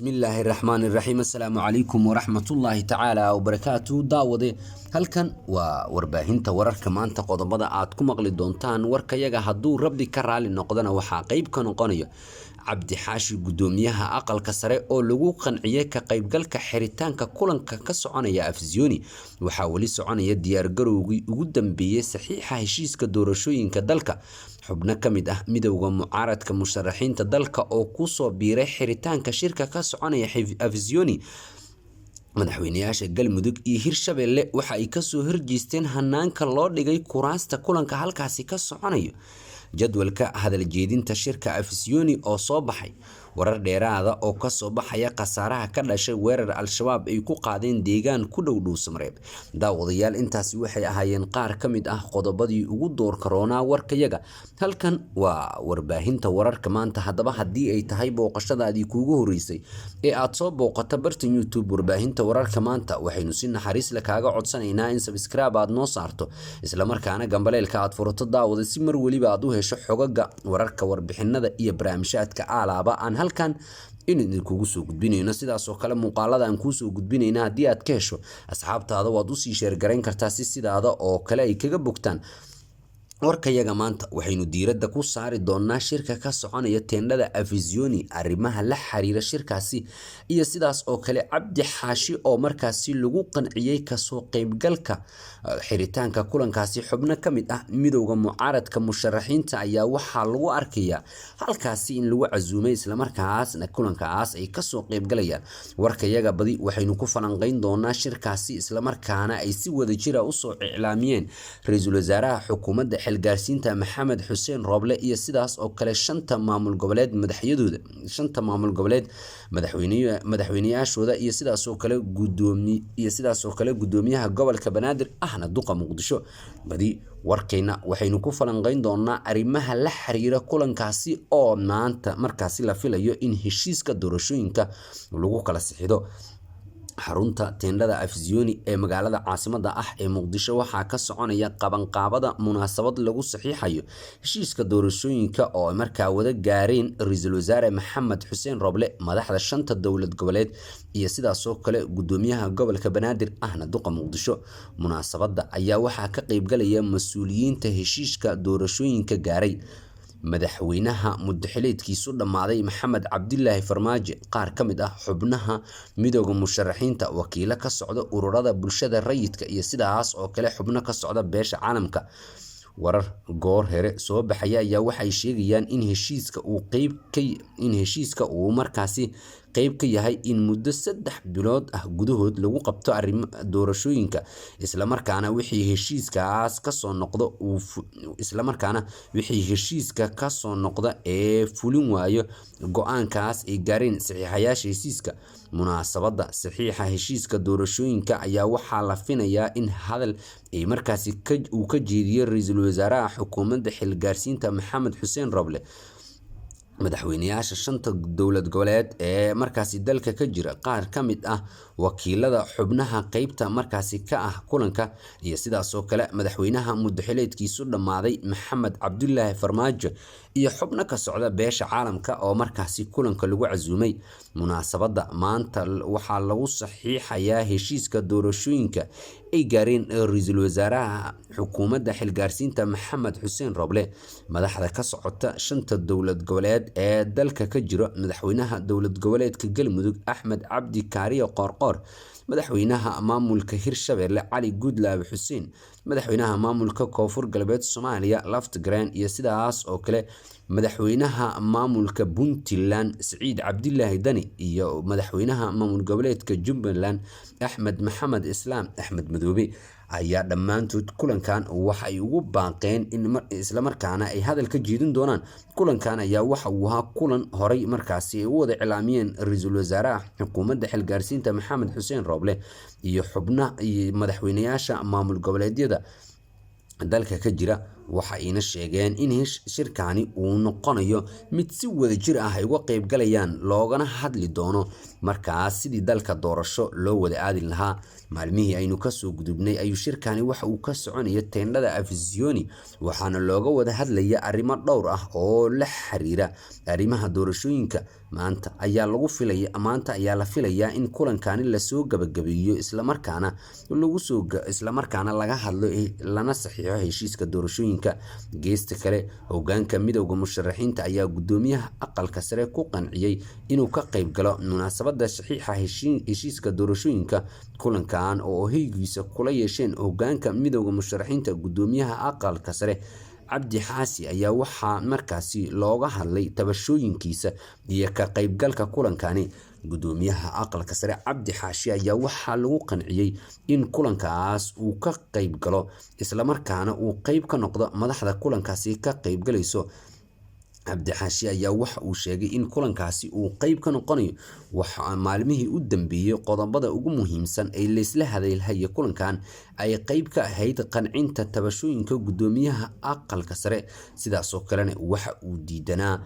بسم الله الرحمن الرحيم السلام عليكم ورحمة الله تعالى وبركاته داودي halkan waa warbaahinta wararka maanta qodobada aad ku maqli doontaan warkayaga hadduu rabbi ka raali noqdana waxaa qayb ka noqonaya cabdi xaashi gudoomiyaha aqalka sare oo lagu qanciyay ka qaybgalka xiritaanka kulanka ka soconaya afsiyooni waxaa wali soconaya diyaar garowgii ugu dambeeyay saxiixa heshiiska doorashooyinka dalka xubno ka mid ah midowga mucaaradka musharaxiinta dalka oo ku soo biiray xiritaanka shirka ka soconaya afsiyooni madaxweynayaasha galmudug iyo hirshabelle waxa ay ka soo horjeesteen hanaanka loo dhigay kuraasta kulanka halkaasi ka soconayo jadwalka hadal jeedinta shirka afsiyooni oo soo baxay warar dheeraada oo ka soo baxaya khasaaraha ka dhashay weerar al-shabaab ay ku qaadeen deegaan ku dhow Dhuusamareeb daawadayaal intaasi waxay ahaayeen qaar ka mid ah qodobadii ugu door karoonaa warkayaga halkan waa warbaahinta wararka maanta haddaba haddii ay tahay booqashadaadii kuugu horeysay ee aad soo booqata bartan YouTube warbaahinta wararka maanta waxaynu si naxariis leh kaaga codsanaynaa in subscribe aad noo saarto isla markaana gambaleelka aad furato daawada si mar waliba aad u hesho xogaga wararka warbixinada iyo barnaamijyaadka alaaba aan halkan in kugu soo gudbinayno sidaas oo kale muuqaalada aan ku soo gudbinayna haddii aad ka hesho asxaabtaada waad u sii share gareyn kartaa si sidaada oo kale ay kaga bogtaan warkayaga maanta waxaynu diiradda ku saari doonaa shirka ka soconaya teendhada afsiyooni arrimaha la xiriira shirkaasi iyo sidaas oo kale cabdi xaashi oo markaasi lagu qanciyay kasoo qaybgalka xiritaanka kulankaasi xubno ka mid ah midowga mucaaradka musharaxiinta ayaa waxaa lagu arkayaa halkaasi in lagu casuumay isla markaasna kulankaas ay kasoo qaybgalayaan warkayaga badi waxaynu ku falanqeyn doonaa shirkaasi isla markaana ay si wadajir ah u soo iclaamiyeen ra'iisul wasaaraha xukuumadda gaarsiinta Maxamed Xuseen Rooble iyo sidaas oo kale shanta maamul goboleed madaxweynayaashooda iyo sidaas oo kale gudoomiyaha gobolka Banaadir ahna duqa Muqdisho badi warkayna waxaynu ku falanqeyn doonaa arrimaha la xiriira kulankaasi oo maanta markaasi la filayo in heshiiska doorashooyinka lagu kala saxiixdo xarunta teendhada afsiyooni ee magaalada caasimadda ah ee Muqdisho waxaa ka soconaya qabanqaabada munaasabad lagu saxiixayo heshiiska doorashooyinka oo ay markaa wada gaareen ra'iisul wasaare Maxamed Xuseen Rooble madaxda shanta dowlad goboleed iyo sidaas oo kale gudoomiyaha gobolka Banaadir ahna duqa Muqdisho munaasabada ayaa waxaa ka qayb galaya mas'uuliyiinta heshiiska doorashooyinka gaaray madaxweynaha muddaxileedkiisu dhamaaday Maxamed Cabdilaahi Farmaajo qaar ka mid ah xubnaha midowga musharaxiinta wakiilo ka socda ururada bulshada rayidka iyo sidaas oo kale xubno ka socda beesha caalamka warar goor hore soo baxaya ayaa waxay sheegayaan in heshiiska uu markaasi qayb ka yahay in muddo 3 bilood ah gudahood lagu qabto arrimaha doorashooyinka isla markaana wixii heshiiska ka soo noqda ee fulin waayo go'aankaas ay gaareen saxiixayaasha heshiiska munaasabada saxiixa heshiiska doorashooyinka ayaa waxaa la finayaa in hadal ay markaasi uu ka jeediyay ra'iisul wasaaraha xukuumadda xilgaarsiinta Maxamed Xuseen Rooble madaxweynayaasha shanta dowlad goboleed ee markaasi dalka ka jira qaar ka mid ah wakiilada xubnaha qaybta markaasi ka ah kulanka iyo sidaas oo kale madaxweynaha muddaxileedkiisu dhamaaday Maxamed Cabdilaahi Farmaajo iyo xubno ka socda beesha caalamka oo markaasi kulanka lagu casuumay munaasabada maanta waxaa lagu saxiixayaa heshiiska doorashooyinka ay gaareen ra'iisul wasaaraha xukuumadda xilgaarsiinta Maxamed Xuseen Rooble madaxda ka socota shanta dowlad goboleed ee dalka ka jira madaxweynaha dowlad goboleedka Galmudug Axmed Cabdi Kaariyo Qoorqoor madaxweynaha maamulka Hirshabelle Cali Gudlaabe Xuseen madaxweynaha maamulka Koonfur Galbeed Soomaaliya Laftagraan iyo sidaas oo kale madaxweynaha maamulka Puntland Saciid Cabdilaahi Dani iyo madaxweynaha maamul goboleedka Jubbaland Axmed Maxamed Islaam Axmed Madoobe ayaa dhammaantood kulankan waxa ay ugu baaqeen in isla markaana ay hadal ka jeedin doonaan kulankan ayaa waxa uu ahaa kulan horay markaasi ay u wada iclaamiyeen ra'iisul wasaaraha xukuumadda xilgaarsiinta Maxamed Xuseen Rooble iyo xubnaha iyo madaxweynayaasha maamul goboleedyada dalka ka jira waxa ayna sheegeen in shirkani uu noqonayo mid si wadajir ah ay uga qayb galayaan loogana hadli doono markaas sidii dalka doorasho loo wada aadi lahaa. maalmihii aynu kasoo gudubnay ayuu shirkani waxa uu ka soconaya teendhada Afisiyoni waxaana looga wada hadlaya arrimo dhowr ah oo la xiriira arrimaha doorashooyinka. maanta ayaa la filayaa in kulankani lasoo gabagabeeyo isla markaana laga hadlo lana saxiixo heshiiska doorashooyinka. geesta kale hogaanka midowga musharaxiinta ayaa gudoomiyaha aqalka sare ku qanciyay inuu ka qayb galo munaasabada saxiixa heshiiska doorashooyinka. kulankan oo heygiisa kula yeesheen hogaanka midowga musharaxiinta gudoomiyaha aqalka sare cabdi xaasi ayaa waxaa markaasi looga hadlay tabashooyinkiisa iyo ka qaybgalka kulankani. gudoomiyaha aqalka sare cabdi xaashi ayaa waxaa lagu qanciyay in kulankaas uu ka qayb galo isla markaana uu qayb ka noqdo madaxda kulankaasi ka qayb galayso. cabdi xaashi ayaa waxa uu sheegay in kulankaasi uu qayb ka noqonayo waxa maalmihii u dambeeyay qodobada ugu muhiimsan ee leysla hadalhaya kulankan ay qayb ka ahayd qancinta tabashooyinka gudoomiyaha aqalka sare. sidaas oo kalena waxa uu diidanaa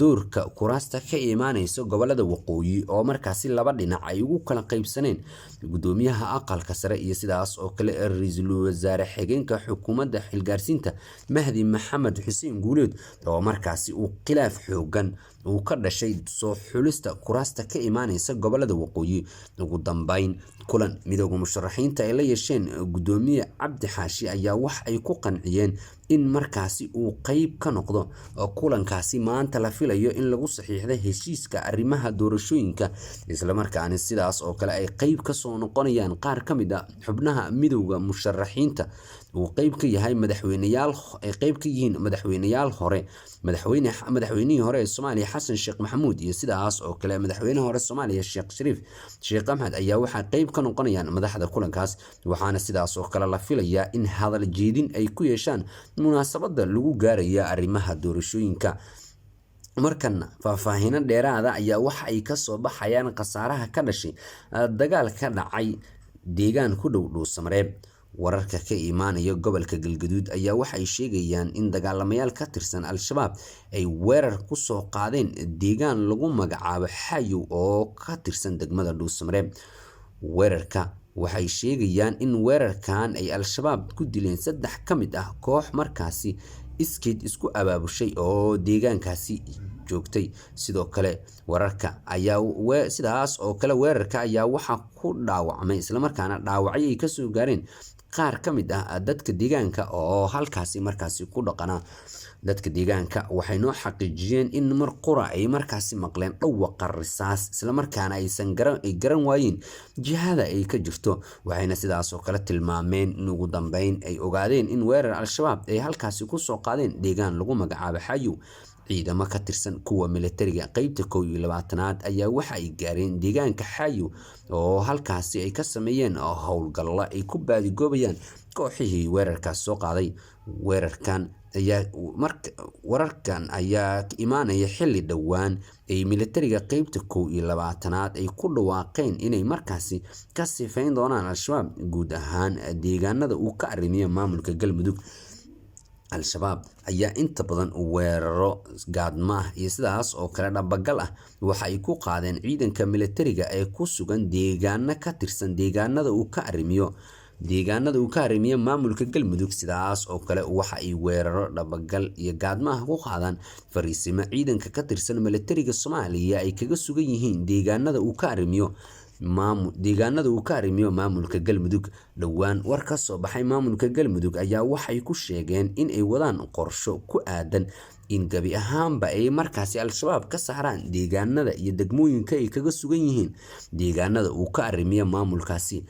doorka kuraasta ka imaanaysa gobolada waqooyi oo markaasi laba dhinac ay ugu kala qaybsaneen gudoomiyaha aqalka sare iyo sidaas oo kale ra'iisul wasaare xigeenka xukuumadda xilgaarsiinta Mahdi Maxamed Xuseen Guuleed oo markaasi uu khilaaf xoogan uu ka dhashay soo xulista kuraasta ka imaanaysa gobolada waqooyi. ugu dambeyn kulan midowga musharaxiinta ay la yeesheen gudoomiye cabdi xaashi ayaa wax ay ku qanciyeen in markaasi uu qayb ka noqdo kulankaasi maanta la filayo in lagu saxiixdo heshiiska arrimaha doorashooyinka isla markaana sidaas oo kale ay qayb ka soo noqonayaan qaar ka mid ah xubnaha midowga musharaxiinta uu qayb ka yahay madaxweynayaal hore madaxweynihii hore ee Soomaaliya Xasan Sheekh Maxamuud iyo sidaas oo kale madaxweynaha hore Soomaaliya Sheekh Shariif Sheekh Ahmed ayaa waxa qayb ka noqonayaan madaxda kulankaas. waxaana sidaas oo kale la filayaa in hadal jeedin ay ku yeeshaan munaasabada lagu gaaraya arrimaha doorashooyinka. markana faahfaahin dheeraada ayaa waxa ay ka soo baxayaan khasaaraha ka dhashay dagaal ka dhacay deegaan ku dhow Dhuusamareeb. wararka ka imaanaya gobolka Galgaduud ayaa waxa ay sheegayaan in dagaalamayaal ka tirsan Al-Shabaab ay weerar ku soo qaadeen deegaan lagu magacaabo Xayow oo ka tirsan degmada Dhuusamareeb. weerarka waxay sheegayaan in weerarkan ay Al-Shabaab ku dileen 3 ka mid ah koox markaasi iskeed isku abaabushay oo deegaankaasi joogtay. sidoo kale weerarka ayaa waxa ku dhaawacmay isla markaana dhaawacyo ay ka soo gaareen qaar ka mid ah dadka deegaanka oo halkaasi markaasi ku dhaqana. dadka deegaanka waxay noo xaqiijiyeen in mar qura ay markaasi maqleen dhawaqa risaas isla markaana aysan garan waayeen jihada ay ka jirto. waxayna sidaas oo kale tilmaameen in ugu dambeyn ay ogaadeen in weerar Al-Shabaab ay halkaasi ku soo qaadeen deegaan lagu magacaabo Xayow. ciidamo ka tirsan kuwa militariga qaybta 21aad ayaa waxa ay gaareen deegaanka Xayow oo halkaasi ay ka sameeyeen howlgallo ay ku baadigoobayaan kooxihii weerarkaas soo qaaday. wararkan ayaa imaanaya xilli dhowaan ay militariga qaybta 21aad ay ku dhawaaqeen inay markaasi ka sifayn doonaan Al-Shabaab guud ahaan deegaanada uu ka arrimiyo maamulka Galmudug. Al-Shabaab ayaa inta badan weeraro gaadma iyo sidaas oo kale dhabagal ah waxa ay ku qaadeen ciidanka militariga ee ku sugan deegaano ka tirsan deegaanada uu ka arrimiyo maamulka Galmudug. sidaas oo kale waxa ay weeraro dhabagal iyo gaadma ku qaadaan fariisimo ciidanka ka tirsan militariga Soomaaliya ay kaga sugan yihiin deegaanada uu ka arrimiyo maamulka Galmudug. dhowaan war ka soo baxay maamulka Galmudug ayaa waxay ku sheegeen in ay wadaan qorsho ku aadan in gabi ahaanba ay markaasi Al-Shabaab ka saaraan deegaanada iyo degmooyinka ay kaga sugan yihiin deegaanada uu ka arrimiyo maamulkaasi.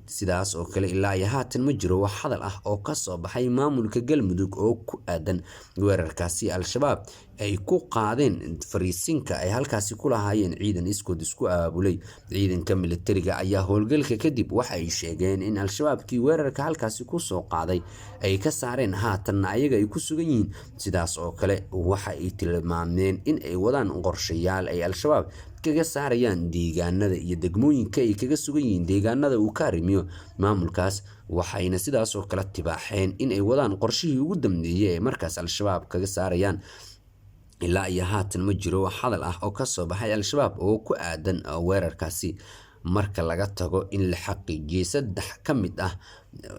sidaas oo kale ilaa iyo haatan ma jiro wax hadal ah oo ka soo baxay maamulka Galmudug oo ku aadan weerarkaasi Al-Shabaab ay ku qaadeen fariisinka ay halkaasi ku lahaayeen ciidan iskood isku abaabulay. Ciidanka militariga ayaa howlgalka kadib waxa ay sheegeen in al-shabaabkii weerarka halkaasi ku soo qaaday ay ka saareen, haatanna ayaga ay ku sugan yihiin. Sidaas oo kale waxa ay tilmaameen in ay wadaan qorshayaal ay al-shabaab kaga saarayaan deegaanada iyo degmooyinka ay kaga sugan yihiin deegaanada uu ka arrimiyo maamulkaas. Waxayna sidaas oo kale tibaaxeen in ay wadaan qorshihii ugu dambeeyay ee markaas al-shabaab kaga saarayaan. ilaa iyo haatan ma jiro wax hadal ah oo ka soo baxay al-shabaab oo ku aadan weerarkaasi, marka laga tago in la xaqiijiyay 3 ka mid ah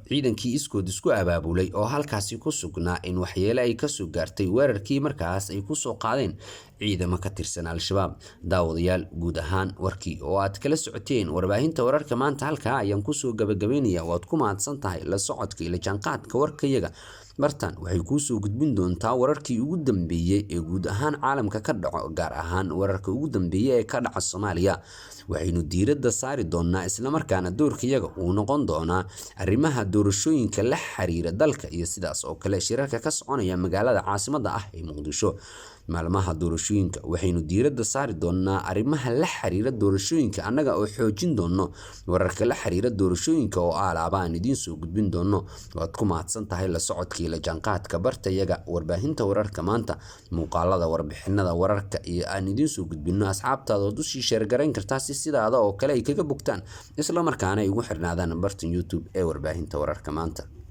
ciidankii iskood isku abaabulay oo halkaasi ku sugnaa in waxyeelo ay kasoo gaartay weerarkii markaas ay ku soo qaadeen ciidamo ka tirsan al-shabaab. daawadayaal, guud ahaan warkii oo aad kala socoteen warbaahinta wararka maanta halkaa ayaan kusoo gabagabeynaya. waad ku mahadsan tahay la socodka iyo la jaanqaadka warkayaga. bartan waxay kuusoo gudbin doontaa wararkii ugu dambeeyay ee guud ahaan caalamka ka dhaco, gaar ahaan wararka ugu dambeeyay ee ka dhaca Soomaaliya. waxaynu diiradda saari doonaa isla markaana doorkayaga uu noqon doonaa arrimaha doorashooyinka la xiriira dalka iyo sidaas oo kale shirarka ka soconaya magaalada caasimadda ah ee Muqdisho. maalmaha doorashooyinka waxaynu diiradda saari doonaa arrimaha la xiriira doorashooyinka, annaga oo xoojin doono wararka la xiriira doorashooyinka oo alaaba aan idiin soo gudbin doono. waad ku mahadsan tahay la socodka iyo la jaanqaadka bartayaga warbaahinta wararka maanta. muuqaalada, warbixinada, wararka iyo aan idiin soo gudbino asxaabtaada oo dushii sheer garayn kartaa si sidaada oo kale ay kaga bogtaan isla markaana ay ugu xirnaadaan bartan YouTube ee warbaahinta wararka maanta.